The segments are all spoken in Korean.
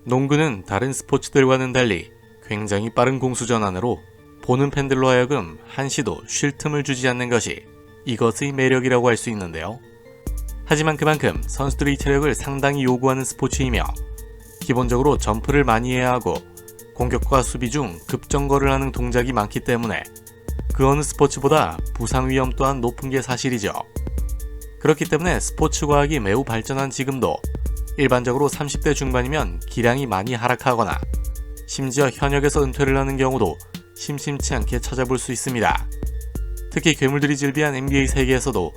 농구는 다른 스포츠들과는 달리 굉장히 빠른 공수 전환으로 보는 팬들로 하여금 한시도 쉴 틈을 주지 않는 것이 이것의 매력이라고 할 수 있는데요. 하지만 그만큼 선수들의 체력을 상당히 요구하는 스포츠이며 기본적으로 점프를 많이 해야 하고 공격과 수비 중 급정거를 하는 동작이 많기 때문에 그 어느 스포츠보다 부상 위험 또한 높은 게 사실이죠. 그렇기 때문에 스포츠 과학이 매우 발전한 지금도 일반적으로 30대 중반이면 기량이 많이 하락하거나 심지어 현역에서 은퇴를 하는 경우도 심심치 않게 찾아볼 수 있습니다. 특히 괴물들이 즐비한 NBA 세계에서도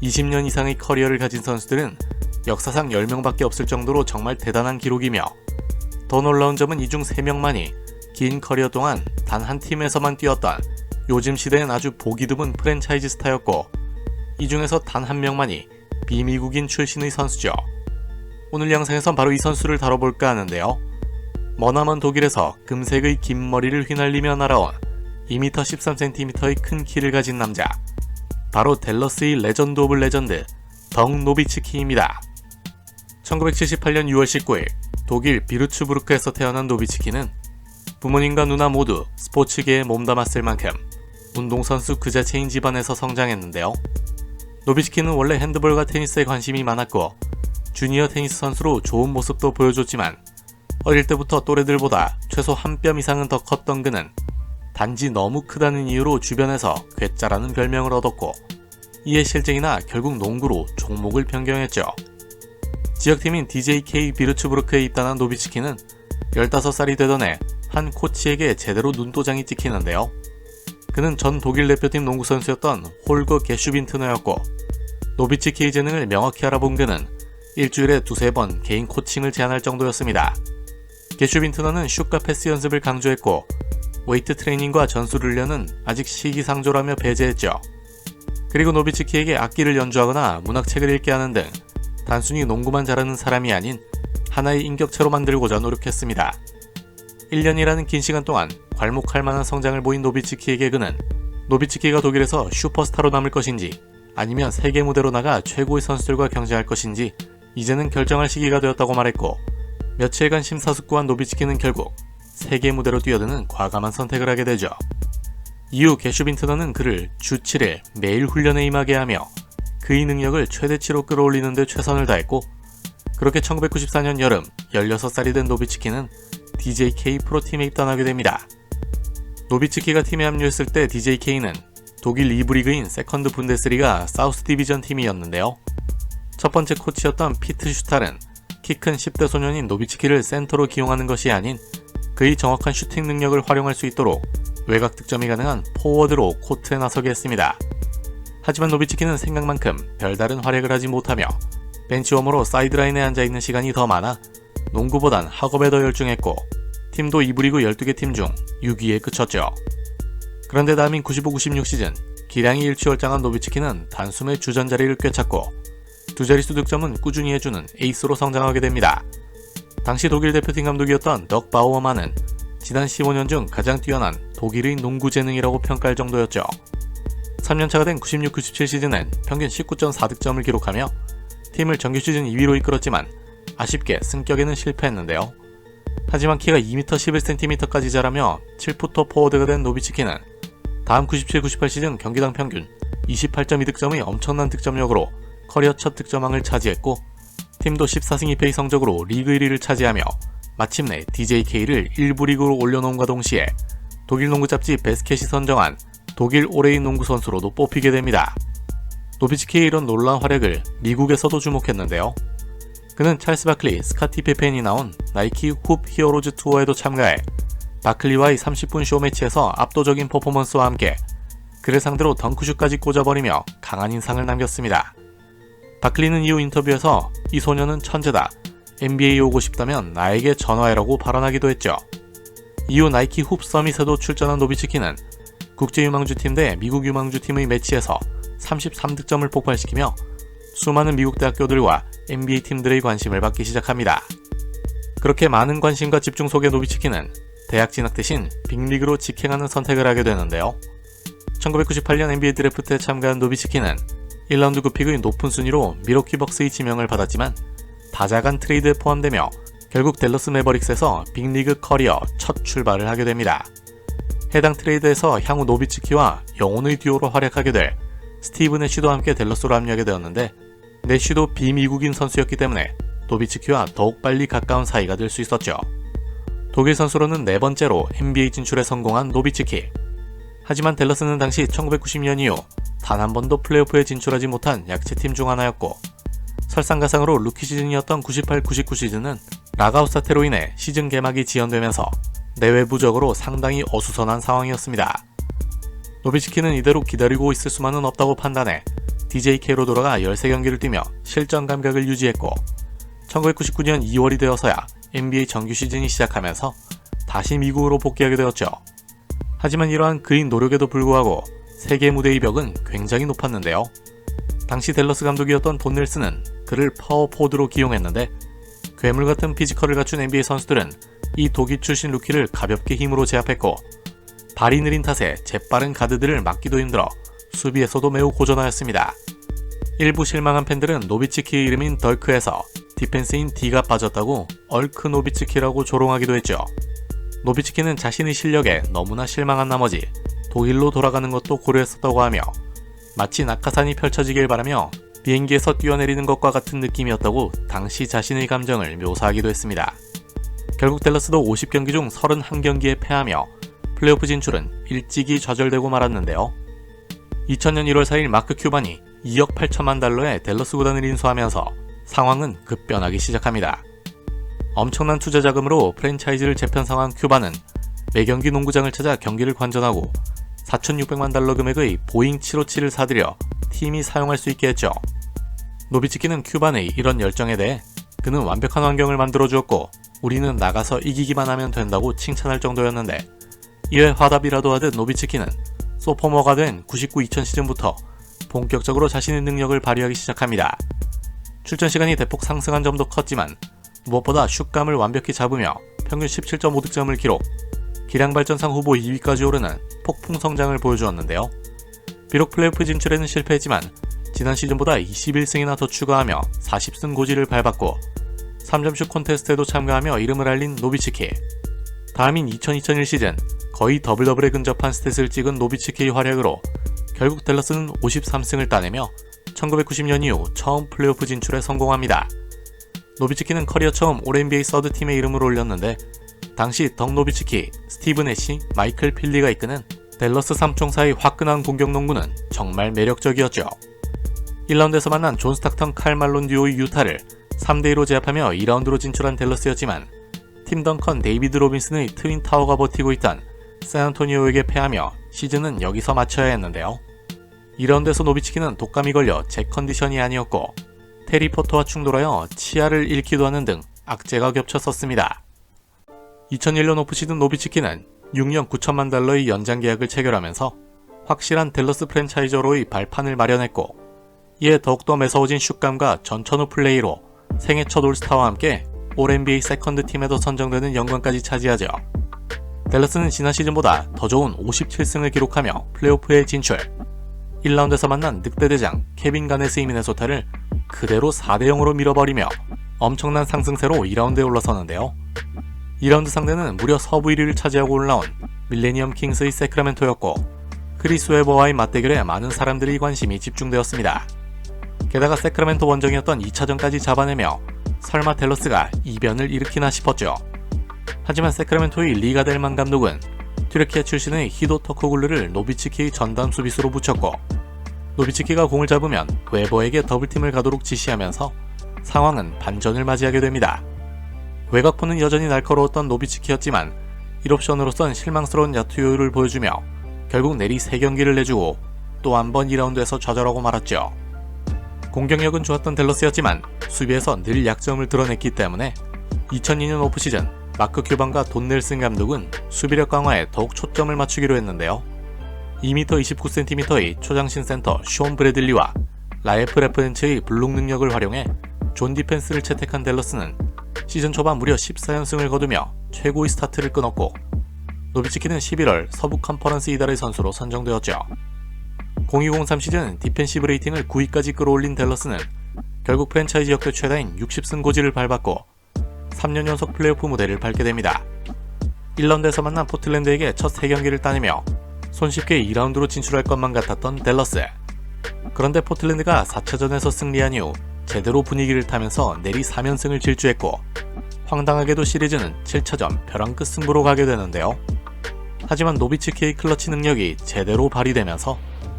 20년 이상의 커리어를 가진 선수들은 역사상 10명밖에 없을 정도로 정말 대단한 기록이며 더 놀라운 점은 이 중 3명만이 긴 커리어 동안 단 한 팀에서만 뛰었던 요즘 시대엔 아주 보기 드문 프랜차이즈 스타였고 이 중에서 단 한 명만이 비미국인 출신의 선수죠. 오늘 영상에선 바로 이 선수를 다뤄볼까 하는데요. 머나먼 독일에서 금색의 긴 머리를 휘날리며 날아온 2m 13cm의 큰 키를 가진 남자, 바로 댈러스의 레전드 오브 레전드 덩 노비츠키입니다. 1978년 6월 19일 독일 비르츠부르크에서 태어난 노비츠키는 부모님과 누나 모두 스포츠계에 몸담았을 만큼 운동선수 그 자체인 집안에서 성장했는데요. 노비츠키는 원래 핸드볼과 테니스에 관심이 많았고 주니어 테니스 선수로 좋은 모습도 보여줬지만 어릴 때부터 또래들보다 최소 한 뼘 이상은 더 컸던 그는 단지 너무 크다는 이유로 주변에서 괴짜라는 별명을 얻었고 이에 실증이나 결국 농구로 종목을 변경했죠. 지역팀인 DJK 비르츠부르크에 입단한 노비츠키는 15살이 되던 해 한 코치에게 제대로 눈도장이 찍히는데요. 그는 전 독일 대표팀 농구 선수였던 홀거 게슈빈트너였고 노비츠키의 재능을 명확히 알아본 그는 일주일에 2-3번 개인 코칭을 제안할 정도였습니다. 게슈빈트너는 슛과 패스 연습을 강조했고 웨이트 트레이닝과 전술 훈련은 아직 시기상조라며 배제했죠. 그리고 노비츠키에게 악기를 연주하거나 문학책을 읽게 하는 등 단순히 농구만 잘하는 사람이 아닌 하나의 인격체로 만들고자 노력했습니다. 1년이라는 긴 시간 동안 괄목할 만한 성장을 보인 노비츠키에게 그는 노비츠키가 독일에서 슈퍼스타로 남을 것인지 아니면 세계 무대로 나가 최고의 선수들과 경쟁할 것인지 이제는 결정할 시기가 되었다고 말했고 며칠간 심사숙고한 노비츠키는 결국 세계 무대로 뛰어드는 과감한 선택을 하게 되죠. 이후 게슈빈트너는 그를 주 7일 매일 훈련에 임하게 하며 그의 능력을 최대치로 끌어올리는 데 최선을 다했고 그렇게 1994년 여름 16살이 된 노비츠키는 DJK 프로팀에 입단하게 됩니다. 노비츠키가 팀에 합류했을 때 DJK는 독일 2부 리그인 세컨드 분데스리가 사우스 디비전 팀이었는데요. 첫 번째 코치였던 피트 슈탈은 키 큰 10대 소년인 노비츠키를 센터로 기용하는 것이 아닌 그의 정확한 슈팅 능력을 활용할 수 있도록 외곽 득점이 가능한 포워드로 코트에 나서게 했습니다. 하지만 노비츠키는 생각만큼 별다른 활약을 하지 못하며 벤치워머로 사이드라인에 앉아있는 시간이 더 많아 농구보단 학업에 더 열중했고 팀도 2부 리그 12개 팀 중 6위에 그쳤죠. 그런데 다음인 95-96 시즌 기량이 일취월장한 노비츠키는 단숨에 주전자리를 꿰찼고 두 자릿수 득점은 꾸준히 해주는 에이스로 성장하게 됩니다. 당시 독일 대표팀 감독이었던 덕 바우어만은 지난 15년 중 가장 뛰어난 독일의 농구 재능이라고 평가할 정도였죠. 3년차가 된 96-97 시즌엔 평균 19.4득점을 기록하며 팀을 정규 시즌 2위로 이끌었지만 아쉽게 승격에는 실패했는데요. 하지만 키가 2m 11cm까지 자라며 7푸터 포워드가 된 노비츠키는 다음 97-98 시즌 경기당 평균 28.2득점의 엄청난 득점력으로 커리어 첫 득점왕을 차지했고 팀도 14승 2패의 성적으로 리그 1위를 차지하며 마침내 DJK를 1부 리그로 올려놓음과 동시에 독일 농구 잡지 베스켓이 선정한 독일 올해의 농구 선수로도 뽑히게 됩니다. 노비츠키의 이런 놀라운 활약을 미국에서도 주목했는데요. 그는 찰스 바클리, 스카티 피펜이 나온 나이키 훅 히어로즈 투어에도 참가해 바클리와의 30분 쇼매치에서 압도적인 퍼포먼스와 함께 그를 상대로 덩크슛까지 꽂아버리며 강한 인상을 남겼습니다. 바클리는 이후 인터뷰에서 이 소년은 천재다. NBA에 오고 싶다면 나에게 전화해라고 발언하기도 했죠. 이후 나이키 훅 서밋에도 출전한 노비츠키는 국제유망주팀 대 미국 유망주팀의 매치에서 33득점을 폭발시키며 수많은 미국 대학교들과 NBA 팀들의 관심을 받기 시작합니다. 그렇게 많은 관심과 집중 속에 노비츠키는 대학 진학 대신 빅리그로 직행하는 선택을 하게 되는데요. 1998년 NBA 드래프트에 참가한 노비츠키는 1라운드 그 픽의 높은 순위로 미러키 벅스의 지명을 받았지만 다자간 트레이드에 포함되며 결국 댈러스 매버릭스에서 빅리그 커리어 첫 출발을 하게 됩니다. 해당 트레이드에서 향후 노비츠키와 영혼의 듀오로 활약하게 될 스티브 내쉬도 함께 댈러스로 합류하게 되었는데, 내쉬도 비미국인 선수였기 때문에 노비츠키와 더욱 빨리 가까운 사이가 될 수 있었죠. 독일 선수로는 4번째로 NBA 진출에 성공한 노비츠키. 하지만 댈러스는 당시 1990년 이후 단 한 번도 플레이오프에 진출하지 못한 약체팀 중 하나였고, 설상가상으로 루키 시즌이었던 98-99 시즌은 락아웃 사태로 인해 시즌 개막이 지연되면서 내외부적으로 상당히 어수선한 상황이었습니다. 노비츠키는 이대로 기다리고 있을 수만은 없다고 판단해 DJK로 돌아가 13경기를 뛰며 실전 감각을 유지했고, 1999년 2월이 되어서야 NBA 정규 시즌이 시작하면서 다시 미국으로 복귀하게 되었죠. 하지만 이러한 그의 노력에도 불구하고 세계 무대의 벽은 굉장히 높았는데요. 당시 댈러스 감독이었던 돈 넬슨은 그를 파워포드로 기용했는데, 괴물같은 피지컬을 갖춘 NBA 선수들은 이 독일 출신 루키를 가볍게 힘으로 제압했고, 발이 느린 탓에 재빠른 가드들을 막기도 힘들어 수비에서도 매우 고전하였습니다. 일부 실망한 팬들은 노비츠키의 이름인 덜크에서 디펜스인 D가 빠졌다고 얼크 노비츠키라고 조롱하기도 했죠. 노비츠키는 자신의 실력에 너무나 실망한 나머지 독일로 돌아가는 것도 고려했었다고 하며, 마치 낙하산이 펼쳐지길 바라며 비행기에서 뛰어내리는 것과 같은 느낌이었다고 당시 자신의 감정을 묘사하기도 했습니다. 결국 댈러스도 50경기 중 31경기에 패하며 플레이오프 진출은 일찍이 좌절되고 말았는데요. 2000년 1월 4일 마크 큐반이 2억 8천만 달러의 댈러스 구단을 인수하면서 상황은 급변하기 시작합니다. 엄청난 투자 자금으로 프랜차이즈를 재편성한 큐반은 매경기 농구장을 찾아 경기를 관전하고 4,600만 달러 금액의 보잉 757을 사들여 팀이 사용할 수 있게 했죠. 노비츠키는 큐반의 이런 열정에 대해 그는 완벽한 환경을 만들어 주었고 우리는 나가서 이기기만 하면 된다고 칭찬할 정도였는데, 이에 화답이라도 하듯 노비츠키는 소포머가 된 99-2000 시즌부터 본격적으로 자신의 능력을 발휘하기 시작합니다. 출전 시간이 대폭 상승한 점도 컸지만 무엇보다 슛감을 완벽히 잡으며 평균 17.5득점을 기록, 기량 발전상 후보 2위까지 오르는 폭풍 성장을 보여주었는데요. 비록 플레이오프 진출에는 실패했지만 지난 시즌보다 21승이나 더 추가하며 40승 고지를 밟았고, 3점슛 콘테스트에도 참가하며 이름을 알린 노비츠키. 다음인 2000-2001 시즌 거의 더블더블에 근접한 스탯을 찍은 노비츠키의 활약으로 결국 댈러스는 53승을 따내며 1990년 이후 처음 플레이오프 진출에 성공합니다. 노비츠키는 커리어 처음 올 NBA 서드팀에 이름을 올렸는데, 당시 덕 노비츠키, 스티브 내시, 마이클 필리가 이끄는 댈러스 삼총사의 화끈한 공격 농구는 정말 매력적이었죠. 1라운드에서 만난 존 스타턴 칼 말론 듀오의 유타를 3대2로 제압하며 2라운드로 진출한 댈러스였지만, 팀 덩컨 데이비드 로빈슨의 트윈 타워가 버티고 있던 샌안토니오에게 패하며 시즌은 여기서 마쳐야 했는데요. 2라운드에서 노비츠키는 독감이 걸려 제 컨디션이 아니었고 테리 포터와 충돌하여 치아를 잃기도 하는 등 악재가 겹쳤었습니다. 2001년 오프시즌 노비츠키는 6년 9천만 달러의 연장 계약을 체결하면서 확실한 댈러스 프랜차이저로의 발판을 마련했고, 이에 더욱더 매서워진 슛감과 전천후 플레이로 생애 첫 올스타와 함께 올 NBA 세컨드 팀에도 선정되는 영광까지 차지하죠. 댈러스는 지난 시즌보다 더 좋은 57승을 기록하며 플레이오프에 진출. 1라운드에서 만난 늑대대장 케빈 가넷의 미네소타를 그대로 4대0으로 밀어버리며 엄청난 상승세로 2라운드에 올라서는데요. 2라운드 상대는 무려 서부 1위를 차지하고 올라온 밀레니엄 킹스의 세크라멘토였고, 크리스 웨버와의 맞대결에 많은 사람들의 관심이 집중되었습니다. 게다가 세크라멘토 원정이었던 2차전까지 잡아내며 설마 댈러스가 이변을 일으키나 싶었죠. 하지만 세크라멘토의 리가델만 감독은 튀르키예 출신의 히도 터코글루를 노비츠키의 전담 수비수로 붙였고, 노비츠키가 공을 잡으면 웨버에게 더블팀을 가도록 지시하면서 상황은 반전을 맞이하게 됩니다. 외곽포는 여전히 날카로웠던 노비츠키였지만 1옵션으로선 실망스러운 야투 요율을 보여주며 결국 내리 3경기를 내주고 또 한 번 2라운드에서 좌절하고 말았죠. 공격력은 좋았던 댈러스였지만 수비에서 늘 약점을 드러냈기 때문에 2002년 오프시즌 마크 큐반과 돈 넬슨 감독은 수비력 강화에 더욱 초점을 맞추기로 했는데요. 2m 29cm의 초장신 센터 숀 브래들리와 라이프 레퍼런츠의 블록 능력을 활용해 존 디펜스를 채택한 댈러스는 시즌 초반 무려 14연승을 거두며 최고의 스타트를 끊었고, 노비츠키는 11월 서부 컨퍼런스 이달의 선수로 선정되었죠. 0203 시즌 디펜시브 레이팅을 9위까지 끌어올린 댈러스는 결국 프랜차이즈 역대 최다인 60승 고지를 밟았고, 3년 연속 플레이오프 무대를 밟게 됩니다. 1라운드에서 만난 포틀랜드에게 첫 3경기를 따내며 손쉽게 2라운드로 진출할 것만 같았던 댈러스. 그런데 포틀랜드가 4차전에서 승리한 이후 제대로 분위기를 타면서 내리 3연승을 질주했고 황당하게도 시리즈는 7차전 벼랑 끝 승부로 가게 되는데요. 하지만 노비츠키의 클러치 능력이 제대로 발휘되면서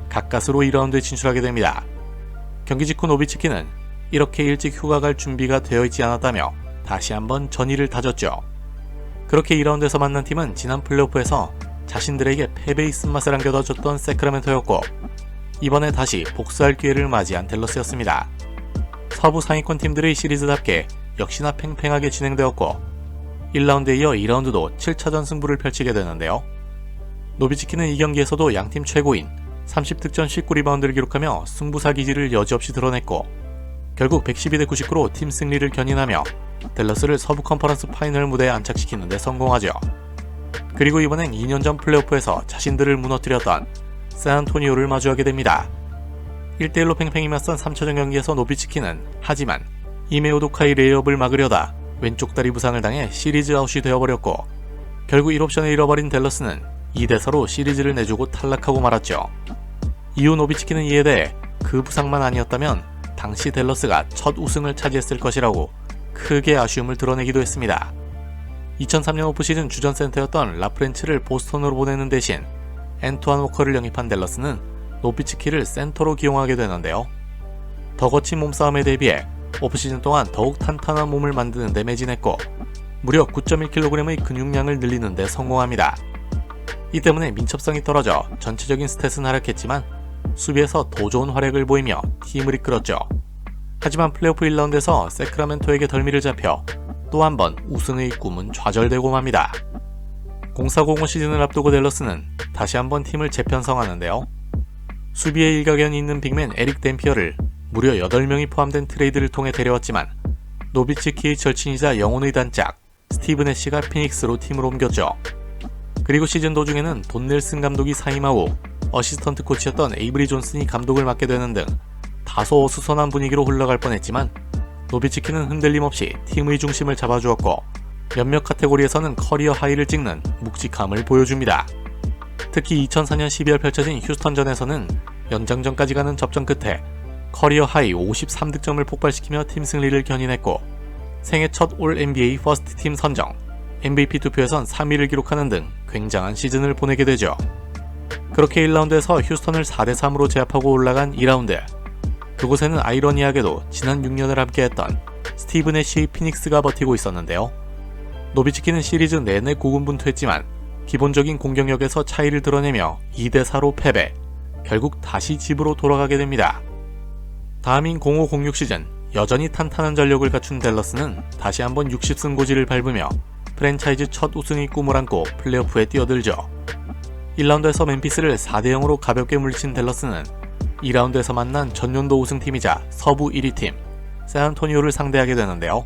가까스로 2라운드에 진출하게 됩니다. 경기 직후 노비츠키는 이렇게 일찍 휴가 갈 준비가 되어 있지 않았다며 다시 한번 전의를 다졌죠. 그렇게 2라운드에서 만난 팀은 지난 플레이오프에서 자신들에게 패배의 쓴맛을 안겨다 줬던 세크라멘토였고 이번에 다시 복수할 기회를 맞이한 댈러스였습니다. 서부 상위권 팀들의 시리즈답게 역시나 팽팽하게 진행되었고 1라운드에 이어 2라운드도 7차전 승부를 펼치게 되는데요. 노비츠키는 이 경기에서도 양팀 최고인 30득점 19리바운드를 기록하며 승부사 기질을 여지없이 드러냈고 결국 112대 99로 팀 승리를 견인하며 댈러스를 서부 컨퍼런스 파이널 무대에 안착시키는 데 성공하죠. 그리고 이번엔 2년 전 플레이오프에서 자신들을 무너뜨렸던 샌안토니오를 마주하게 됩니다. 1대1로 팽팽히 맞선 3차전 경기에서 노비츠키는 하지만 이메 우도카의 레이업을 막으려다 왼쪽 다리 부상을 당해 시리즈 아웃이 되어버렸고 결국 1옵션을 잃어버린 댈러스는 2대4로 시리즈를 내주고 탈락하고 말았죠. 이후 노비츠키는 이에 대해 그 부상만 아니었다면 당시 댈러스가 첫 우승을 차지했을 것이라고 크게 아쉬움을 드러내기도 했습니다. 2003년 오프시즌 주전 센터였던 라프렌츠를 보스턴으로 보내는 대신 앤투안 워커를 영입한 댈러스는 노비츠키를 센터로 기용하게 되는데요. 더 거친 몸싸움에 대비해 오프시즌 동안 더욱 탄탄한 몸을 만드는 데 매진했고 무려 9.1kg의 근육량을 늘리는 데 성공합니다. 이 때문에 민첩성이 떨어져 전체적인 스탯은 하락했지만 수비에서 더 좋은 활약을 보이며 팀을 이끌었죠. 하지만 플레이오프 1라운드에서 세크라멘토에게 덜미를 잡혀 또 한 번 우승의 꿈은 좌절되고 맙니다. 0405 시즌을 앞두고 댈러스는 다시 한번 팀을 재편성하는데요. 수비에 일가견이 있는 빅맨 에릭 댐피어를 무려 8명이 포함된 트레이드를 통해 데려왔지만 노비츠키의 절친이자 영혼의 단짝 스티브 애쉬가 피닉스로 팀으로 옮겼죠. 그리고 시즌 도중에는 돈 넬슨 감독이 사임하고 어시스턴트 코치였던 에이브리 존슨이 감독을 맡게 되는 등 다소 어수선한 분위기로 흘러갈 뻔했지만 노비츠키는 흔들림 없이 팀의 중심을 잡아주었고 몇몇 카테고리에서는 커리어 하이를 찍는 묵직함을 보여줍니다. 특히 2004년 12월 펼쳐진 휴스턴전에서는 연장전까지 가는 접전 끝에 커리어 하이 53득점을 폭발시키며 팀 승리를 견인했고 생애 첫 올 NBA 퍼스트 팀 선정, MVP 투표에선 3위를 기록하는 등 굉장한 시즌을 보내게 되죠. 그렇게 1라운드에서 휴스턴을 4대3으로 제압하고 올라간 2라운드. 그곳에는 아이러니하게도 지난 6년을 함께했던 스티브 애쉬의 피닉스가 버티고 있었는데요. 노비츠키는 시리즈 내내 고군분투했지만 기본적인 공격력에서 차이를 드러내며 2대4로 패배, 결국 다시 집으로 돌아가게 됩니다. 다음인 0506 시즌 여전히 탄탄한 전력을 갖춘 댈러스는 다시 한번 60승 고지를 밟으며 프랜차이즈 첫 우승의 꿈을 안고 플레이오프에 뛰어들죠. 1라운드에서 멤피스를 4대0으로 가볍게 물리친 댈러스는 2라운드에서 만난 전년도 우승팀이자 서부 1위 팀 샌안토니오를 상대하게 되는데요.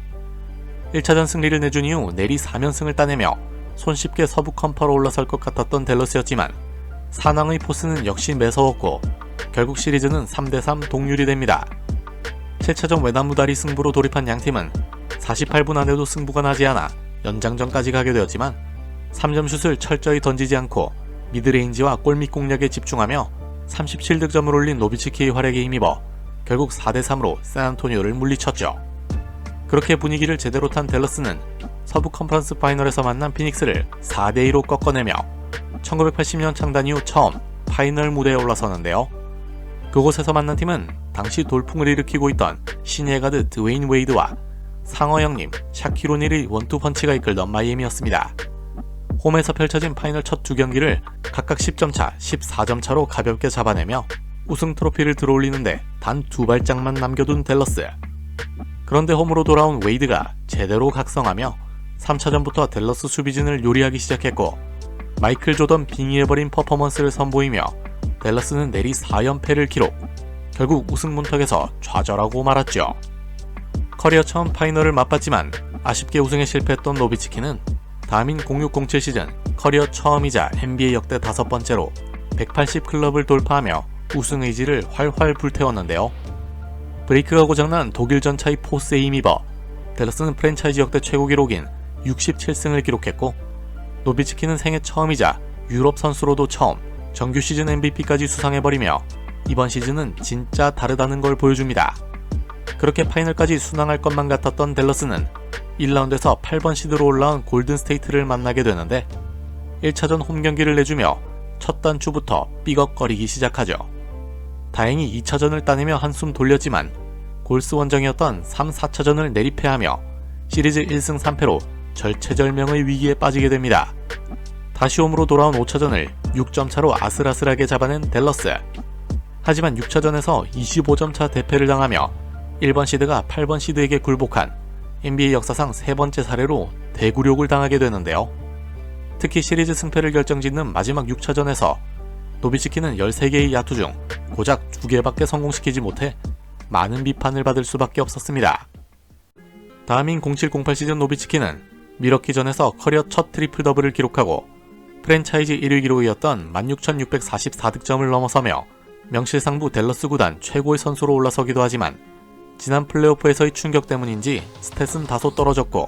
1차전 승리를 내준 이후 내리 3연승을 따내며 손쉽게 서부 컴퍼로 올라설 것 같았던 댈러스였지만 사낭의 포스는 역시 매서웠고 결국 시리즈는 3대3 동률이 됩니다. 7차전 외나무다리 승부로 돌입한 양팀은 48분 안에도 승부가 나지 않아 연장전까지 가게 되었지만 3점슛을 철저히 던지지 않고 미드레인지와 골밑 공략에 집중하며 37득점을 올린 노비츠키의 활약에 힘입어 결국 4대3으로 샌안토니오를 물리쳤죠. 그렇게 분위기를 제대로 탄 댈러스는 서부 컨퍼런스 파이널에서 만난 피닉스를 4대2로 꺾어내며 1980년 창단 이후 처음 파이널 무대에 올라서는데요. 그곳에서 만난 팀은 당시 돌풍을 일으키고 있던 신예 가드 드웨인 웨이드와 상어 형님 샤킬 오닐의 원투펀치가 이끌던 마이애미였습니다. 홈에서 펼쳐진 파이널 첫 두 경기를 각각 10점 차, 14점 차로 가볍게 잡아내며 우승 트로피를 들어올리는데 단 2발짝만 남겨둔 댈러스. 그런데 홈으로 돌아온 웨이드가 제대로 각성하며 3차전부터 댈러스 수비진을 요리하기 시작했고 마이클 조던 빙의해버린 퍼포먼스를 선보이며 댈러스는 내리 4연패를 기록, 결국 우승 문턱에서 좌절하고 말았죠. 커리어 처음 파이널을 맛봤지만 아쉽게 우승에 실패했던 노비츠키는 다음인 0607 시즌 커리어 처음이자 NBA 역대 5번째로 180 클럽을 돌파하며 우승 의지를 활활 불태웠는데요. 브레이크가 고장난 독일 전차의 포스에 힘입어 댈러스는 프랜차이즈 역대 최고 기록인 67승을 기록했고, 노비츠키는 생애 처음이자 유럽 선수로도 처음 정규 시즌 MVP까지 수상해버리며 이번 시즌은 진짜 다르다는 걸 보여줍니다. 그렇게 파이널까지 순항할 것만 같았던 댈러스는 1라운드에서 8번 시드로 올라온 골든스테이트를 만나게 되는데 1차전 홈경기를 내주며 첫 단추부터 삐걱거리기 시작하죠. 다행히 2차전을 따내며 한숨 돌렸지만 골스 원정이었던 3, 4차전을 내리패하며 시리즈 1승 3패로 절체절명의 위기에 빠지게 됩니다. 다시 홈으로 돌아온 5차전을 6점 차로 아슬아슬하게 잡아낸 댈러스. 하지만 6차전에서 25점 차 대패를 당하며 1번 시드가 8번 시드에게 굴복한 NBA 역사상 세 번째 사례로 대굴욕을 당하게 되는데요. 특히 시리즈 승패를 결정짓는 마지막 6차전에서 노비츠키는 13개의 야투 중 고작 2개밖에 성공시키지 못해 많은 비판을 받을 수밖에 없었습니다. 다음인 07-08 시즌 노비츠키는 미러키전에서 커리어 첫 트리플 더블을 기록하고 프랜차이즈 1위 기록이었던 16,644득점을 넘어서며 명실상부 댈러스 구단 최고의 선수로 올라서기도 하지만 지난 플레이오프에서의 충격 때문인지 스탯은 다소 떨어졌고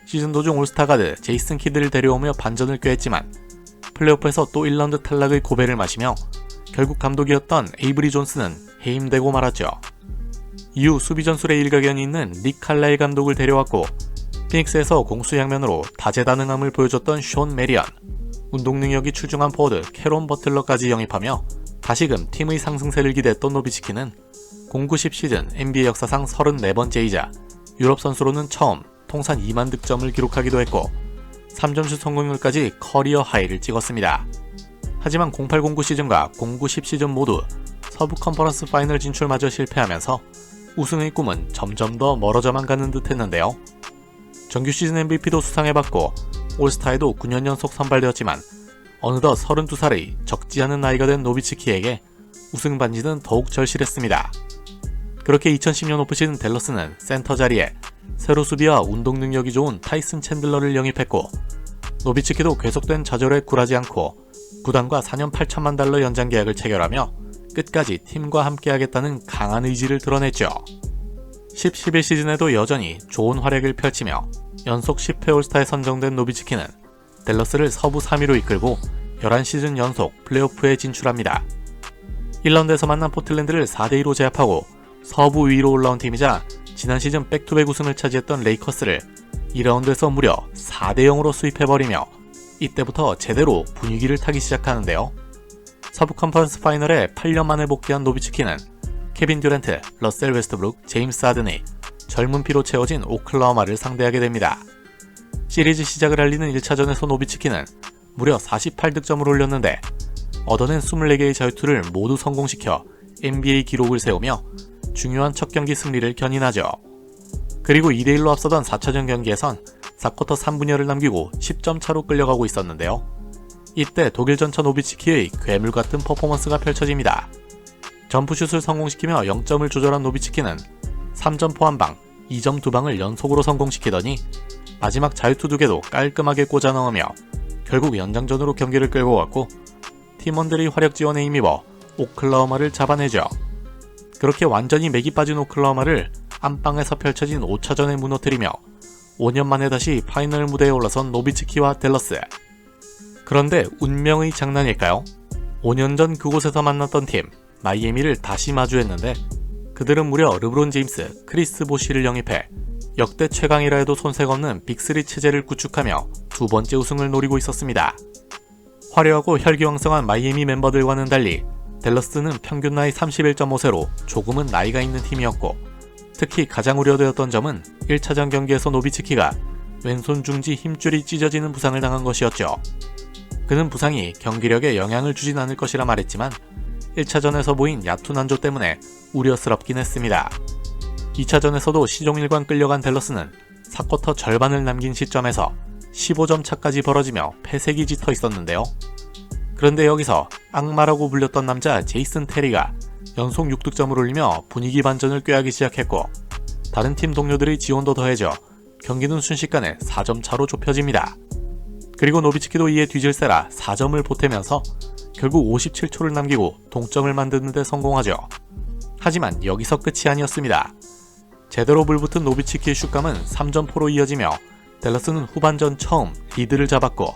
시즌 도중 올스타 가드 제이슨 키드를 데려오며 반전을 꾀했지만 플레이오프에서 또 1라운드 탈락의 고배를 마시며 결국 감독이었던 에이브리 존스는 해임되고 말았죠. 이후 수비 전술에 일가견이 있는 닉 칼라일 감독을 데려왔고 피닉스에서 공수양면으로 다재다능함을 보여줬던 숀 메리언, 운동 능력이 출중한 포워드 캐론 버틀러까지 영입하며 다시금 팀의 상승세를 기대했던 노비츠키는 09-10 시즌 NBA 역사상 34번째이자 유럽 선수로는 처음 통산 2만 득점을 기록하기도 했고 3점슛 성공률까지 커리어 하이를 찍었습니다. 하지만 08-09 시즌과 09-10 시즌 모두 서부 컨퍼런스 파이널 진출마저 실패하면서 우승의 꿈은 점점 더 멀어져만 가는 듯 했는데요. 정규 시즌 MVP도 수상해봤고 올스타에도 9년 연속 선발되었지만 어느덧 32살의 적지 않은 나이가 된 노비츠키에게 우승 반지는 더욱 절실했습니다. 그렇게 2010년 오프 시즌 댈러스는 센터 자리에 세로 수비와 운동 능력이 좋은 타이슨 챈들러를 영입했고 노비츠키도 계속된 좌절에 굴하지 않고 구단과 4년 8천만 달러 연장 계약을 체결하며 끝까지 팀과 함께하겠다는 강한 의지를 드러냈죠. 10-11 시즌에도 여전히 좋은 활약을 펼치며 연속 10회 올스타에 선정된 노비츠키는 댈러스를 서부 3위로 이끌고 11시즌 연속 플레이오프에 진출합니다. 1라운드에서 만난 포틀랜드를 4대2로 제압하고 서부 위로 올라온 팀이자 지난 시즌 백투백 우승을 차지했던 레이커스를 2라운드에서 무려 4대0으로 수입해버리며 이때부터 제대로 분위기를 타기 시작하는데요. 서부 컨퍼런스 파이널에 8년 만에 복귀한 노비츠키는 케빈 듀란트, 러셀 웨스트브룩, 제임스 하든의 젊은 피로 채워진 오클라호마를 상대하게 됩니다. 시리즈 시작을 알리는 1차전에서 노비츠키는 무려 48득점을 올렸는데 얻어낸 24개의 자유투를 모두 성공시켜 NBA 기록을 세우며 중요한 첫 경기 승리를 견인하죠. 그리고 2대1로 앞서던 4차전 경기에선 4쿼터 3분여를 남기고 10점 차로 끌려가고 있었는데요. 이때 독일 전차 노비츠키의 괴물같은 퍼포먼스가 펼쳐집니다. 점프슛을 성공시키며 0점을 조절한 노비츠키는 3점 포함방, 2점 2방을 연속으로 성공시키더니 마지막 자유투 2개도 깔끔하게 꽂아 넣으며 결국 연장전으로 경기를 끌고 갔고 팀원들의 활약 지원에 힘입어 오클라호마를 잡아내죠. 그렇게 완전히 맥이 빠진 오클라호마를 안방에서 펼쳐진 5차전에 무너뜨리며 5년 만에 다시 파이널 무대에 올라선 노비츠키와 댈러스. 그런데 운명의 장난일까요? 5년 전 그곳에서 만났던 팀 마이애미를 다시 마주했는데 그들은 무려 르브론 제임스, 크리스 보시를 영입해 역대 최강이라 해도 손색 없는 빅3 체제를 구축하며 두 번째 우승을 노리고 있었습니다. 화려하고 혈기왕성한 마이애미 멤버들과는 달리 댈러스는 평균 나이 31.5세로 조금은 나이가 있는 팀이었고 특히 가장 우려되었던 점은 1차전 경기에서 노비츠키가 왼손 중지 힘줄이 찢어지는 부상을 당한 것이었죠. 그는 부상이 경기력에 영향을 주진 않을 것이라 말했지만 1차전에서 보인 야투 난조 때문에 우려스럽긴 했습니다. 2차전에서도 시종일관 끌려간 댈러스는 4쿼터 절반을 남긴 시점에서 15점 차까지 벌어지며 패색이 짙어 있었는데요. 그런데 여기서 악마라고 불렸던 남자 제이슨 테리가 연속 6득점을 올리며 분위기 반전을 꾀하기 시작했고 다른 팀 동료들의 지원도 더해져 경기는 순식간에 4점 차로 좁혀집니다. 그리고 노비츠키도 이에 뒤질세라 4점을 보태면서 결국 57초를 남기고 동점을 만드는 데 성공하죠. 하지만 여기서 끝이 아니었습니다. 제대로 불붙은 노비츠키의 슛감은 3점포로 이어지며 댈러스는 후반전 처음 리드를 잡았고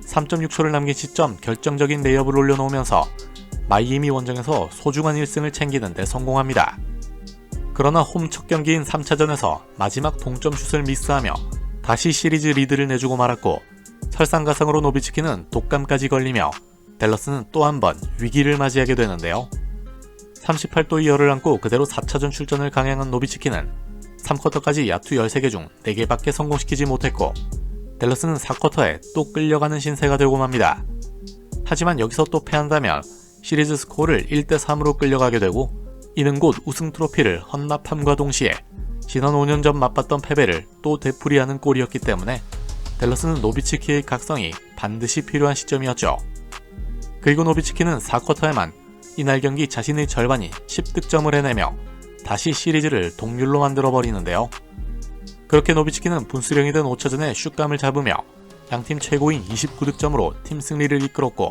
3.6초를 남긴 시점 결정적인 레이업을 올려놓으면서 마이애미 원정에서 소중한 1승을 챙기는 데 성공합니다. 그러나 홈 첫 경기인 3차전에서 마지막 동점슛을 미스하며 다시 시리즈 리드를 내주고 말았고 설상가상으로 노비츠키는 독감까지 걸리며 댈러스는 또 한 번 위기를 맞이하게 되는데요. 38도의 열을 안고 그대로 4차전 출전을 강행한 노비츠키는 3쿼터까지 야투 13개 중 4개밖에 성공시키지 못했고 댈러스는 4쿼터에 또 끌려가는 신세가 되고 맙니다. 하지만 여기서 또 패한다면 시리즈 스코어를 1대3으로 끌려가게 되고 이는 곧 우승 트로피를 헌납함과 동시에 지난 5년 전 맛봤던 패배를 또 되풀이하는 꼴이었기 때문에 댈러스는 노비츠키의 각성이 반드시 필요한 시점이었죠. 그리고 노비츠키는 4쿼터에만 이날 경기 자신의 절반인 10득점을 해내며 다시 시리즈를 동률로 만들어버리는데요. 그렇게 노비츠키는 분수령이 된 5차전에 슛감을 잡으며 양팀 최고인 29득점으로 팀 승리를 이끌었고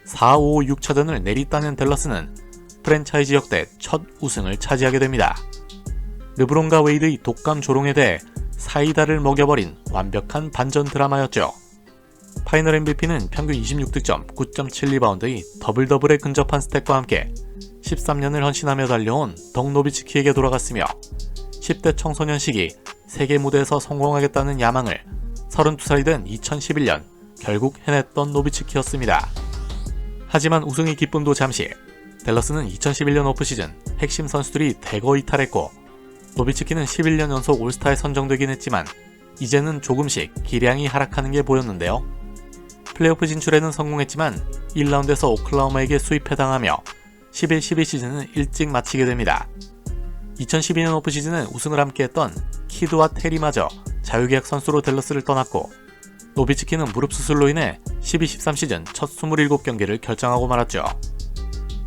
4, 5, 6차전을 내리따낸 댈러스는 프랜차이즈 역대 첫 우승을 차지하게 됩니다. 르브론과 웨이드의 독감 조롱에 대해 사이다를 먹여버린 완벽한 반전 드라마였죠. 파이널 MVP는 평균 26득점, 9.7리바운드의 더블더블에 근접한 스탯과 함께 13년을 헌신하며 달려온 덕 노비츠키에게 돌아갔으며 10대 청소년 시기 세계 무대에서 성공하겠다는 야망을 32살이 된 2011년 결국 해냈던 노비츠키였습니다. 하지만 우승의 기쁨도 잠시, 댈러스는 2011년 오프시즌 핵심 선수들이 대거 이탈했고 노비츠키는 11년 연속 올스타에 선정되긴 했지만 이제는 조금씩 기량이 하락하는 게 보였는데요. 플레이오프 진출에는 성공했지만 1라운드에서 오클라호마에게 수입해당하며 11-12 시즌은 일찍 마치게 됩니다. 2012년 오프시즌은 우승을 함께했던 키드와 테리마저 자유계약 선수로 댈러스를 떠났고 노비츠키는 무릎 수술로 인해 12-13 시즌 첫 27경기를 결정하고 말았죠.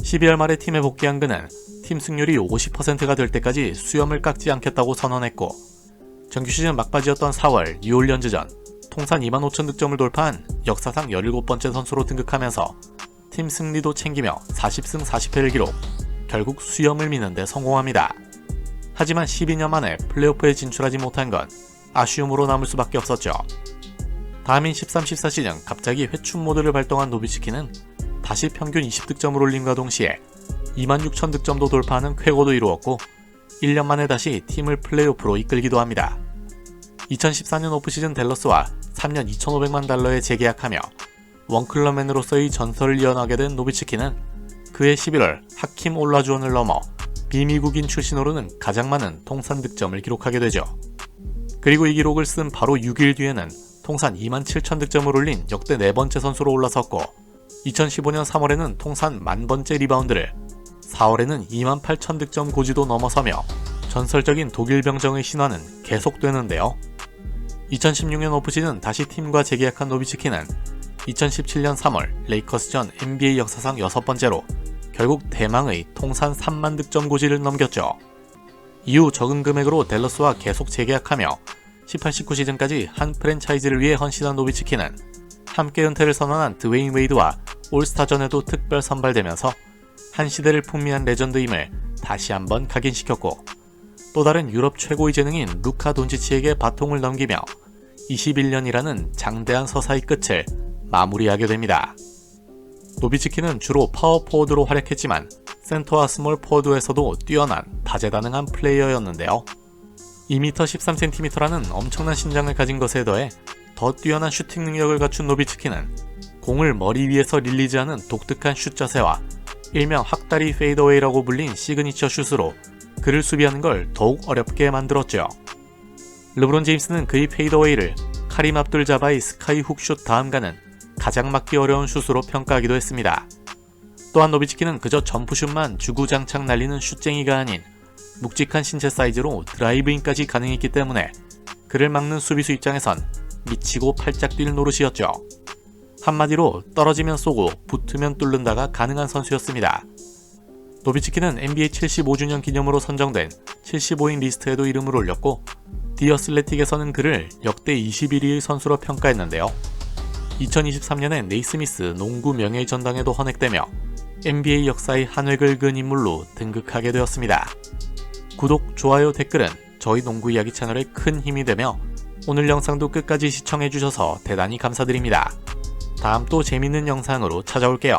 12월 말에 팀에 복귀한 그는 팀 승률이 50%가 될 때까지 수염을 깎지 않겠다고 선언했고 정규 시즌 막바지였던 4월 뉴올리언즈전 통산 25,000득점을 돌파한 역사상 17번째 선수로 등극하면서 팀 승리도 챙기며 40승 40패를 기록, 결국 수염을 미는 데 성공합니다. 하지만 12년 만에 플레이오프에 진출하지 못한 건 아쉬움으로 남을 수밖에 없었죠. 다음인 13-14 시즌 갑자기 회춘 모드를 발동한 노비츠키는 다시 평균 20득점을 올림과 동시에 26,000득점도 돌파하는 쾌거도 이루었고 1년 만에 다시 팀을 플레이오프로 이끌기도 합니다. 2014년 오프시즌 댈러스와 3년 2,500만 달러에 재계약하며 원클럽맨으로서의 전설을 이어나게 된 노비츠키는 그해 11월 하킴 올라주원을 넘어 비미국인 출신으로는 가장 많은 통산 득점을 기록하게 되죠. 그리고 이 기록을 쓴 바로 6일 뒤에는 통산 27,000득점을 올린 역대 4번째 선수로 올라섰고 2015년 3월에는 통산 10,000번째 리바운드를, 4월에는 28,000득점 고지도 넘어서며 전설적인 독일 병정의 신화는 계속되는데요. 2016년 오프시즌 다시 팀과 재계약한 노비츠키는 2017년 3월 레이커스전 NBA 역사상 6번째로 결국 대망의 통산 3만 득점 고지를 넘겼죠. 이후 적은 금액으로 댈러스와 계속 재계약하며 18-19 시즌까지 한 프랜차이즈를 위해 헌신한 노비츠키는 함께 은퇴를 선언한 드웨인 웨이드와 올스타전에도 특별 선발되면서 한 시대를 풍미한 레전드임을 다시 한번 각인시켰고 또 다른 유럽 최고의 재능인 루카 돈치치에게 바통을 넘기며 21년이라는 장대한 서사의 끝을 마무리하게 됩니다. 노비츠키는 주로 파워포워드로 활약했지만 센터와 스몰 포워드에서도 뛰어난 다재다능한 플레이어였는데요. 2m 13cm라는 엄청난 신장을 가진 것에 더해 더 뛰어난 슈팅 능력을 갖춘 노비츠키는 공을 머리 위에서 릴리즈하는 독특한 슛 자세와 일명 학다리 페이더웨이라고 불린 시그니처 슛으로 그를 수비하는 걸 더욱 어렵게 만들었죠. 르브론 제임스는 그의 페이더웨이를 카림 압둘 자바의 스카이 훅슛 다음 가는 가장 막기 어려운 슛으로 평가하기도 했습니다. 또한 노비츠키는 그저 점프슛만 주구장창 날리는 슛쟁이가 아닌 묵직한 신체 사이즈로 드라이브인까지 가능했기 때문에 그를 막는 수비수 입장에선 미치고 팔짝 뛸 노릇이었죠. 한마디로 떨어지면 쏘고 붙으면 뚫는다가 가능한 선수였습니다. 노비츠키는 NBA 75주년 기념으로 선정된 75인 리스트에도 이름을 올렸고 디 어슬레틱에서는 그를 역대 21위의 선수로 평가했는데요. 2023년에 네이스미스 농구 명예의 전당에도 헌액되며 NBA 역사의 한 획을 그은 인물로 등극하게 되었습니다. 구독, 좋아요, 댓글은 저희 농구 이야기 채널에 큰 힘이 되며 오늘 영상도 끝까지 시청해주셔서 대단히 감사드립니다. 다음 또 재밌는 영상으로 찾아올게요.